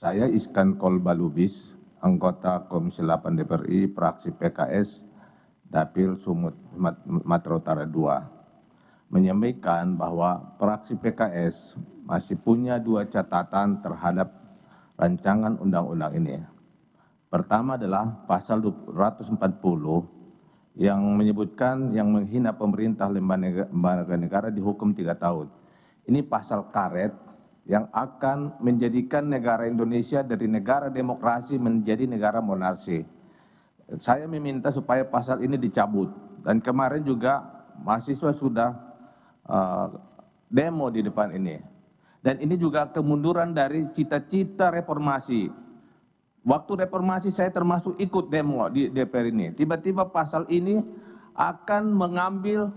Saya Iskan Kolbalubis, anggota Komisi 8 DPR RI, fraksi PKS, Dapil Sumut, Sumatera Utara II, menyampaikan bahwa fraksi PKS masih punya dua catatan terhadap rancangan undang-undang ini. Pertama adalah pasal 240 yang menyebutkan yang menghina pemerintah lembaga negara dihukum 3 tahun. Ini pasal karet yang akan menjadikan negara Indonesia dari negara demokrasi menjadi negara monarki. Saya meminta supaya pasal ini dicabut, dan kemarin juga mahasiswa sudah demo di depan ini. Dan ini juga kemunduran dari cita-cita reformasi. Waktu reformasi saya termasuk ikut demo di DPR ini. Tiba-tiba pasal ini akan mengambil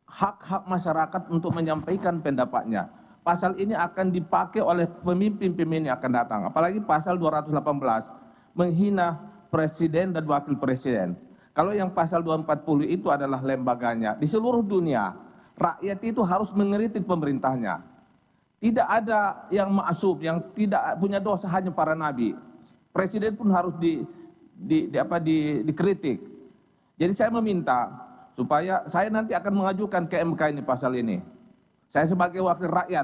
hak-hak masyarakat untuk menyampaikan pendapatnya. Pasal ini akan dipakai oleh pemimpin-pemimpin yang akan datang. Apalagi pasal 218 menghina presiden dan wakil presiden. Kalau yang pasal 240 itu adalah lembaganya. Di seluruh dunia, rakyat itu harus mengkritik pemerintahnya. Tidak ada yang maksum, yang tidak punya dosa, hanya para nabi. Presiden pun harus dikritik. Jadi saya meminta supaya saya nanti akan mengajukan ke MK ini pasal ini. Saya sebagai wakil rakyat,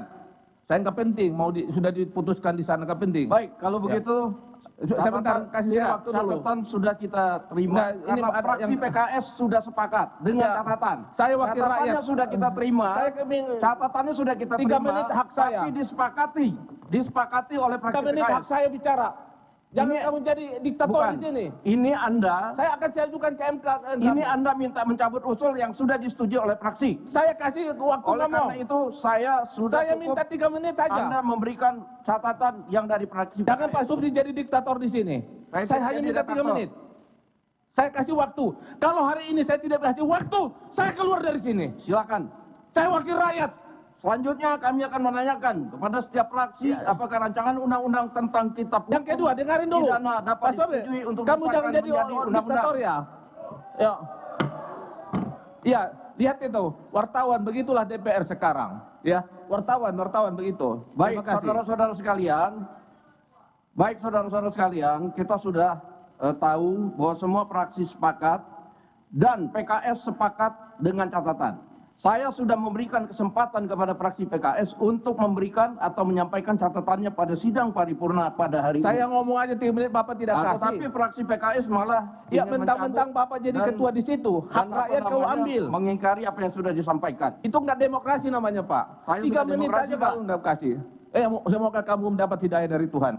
saya nggak penting mau sudah diputuskan di sana, nggak penting. Baik, kalau begitu sebentar, kasih saya waktu dulu. Catatan sudah kita terima. Karena fraksi PKS sudah sepakat dengan catatan. Saya wakil rakyat. Catatannya sudah kita terima. Catatannya sudah kita terima. 3 menit hak saya. Tapi disepakati oleh fraksi 3 menit PKS. hak saya bicara. Jangan kamu jadi diktator di sini. Ini Anda. Saya akan ajukan ke MK. Ini Anda minta mencabut usul yang sudah disetujui oleh fraksi. Saya kasih waktu Oleh ngomong. karena itu saya sudah Saya cukup minta 3 menit aja. Anda memberikan catatan yang dari fraksi. Jangan Pak Supri jadi diktator di sini. Saya hanya minta 3 menit. Saya kasih waktu. Kalau hari ini saya tidak kasih waktu, saya keluar dari sini. Silakan. Saya wakil rakyat. Selanjutnya kami akan menanyakan kepada setiap fraksi apakah rancangan undang-undang tentang kitab hukum Yang kedua, dengarin dulu. pidana dapat disetujui untuk kamu jangan jadi diktator ya. Ya, lihat itu, wartawan, begitulah DPR sekarang, ya. Wartawan begitu. Baik, saudara-saudara sekalian, kita sudah tahu bahwa semua fraksi sepakat dan PKS sepakat dengan catatan. Saya sudah memberikan kesempatan kepada fraksi PKS untuk memberikan atau menyampaikan catatannya pada sidang paripurna pada hari ini. Saya ngomong aja 3 menit, Bapak tidak kasih. Tetapi fraksi PKS malah ya mentang-mentang Bapak jadi ketua di situ, hak rakyat kau ambil. Mengingkari apa yang sudah disampaikan. Itu enggak demokrasi namanya, Pak. 3 menit aja kalau enggak kasih. Semoga kamu mendapat hidayah dari Tuhan.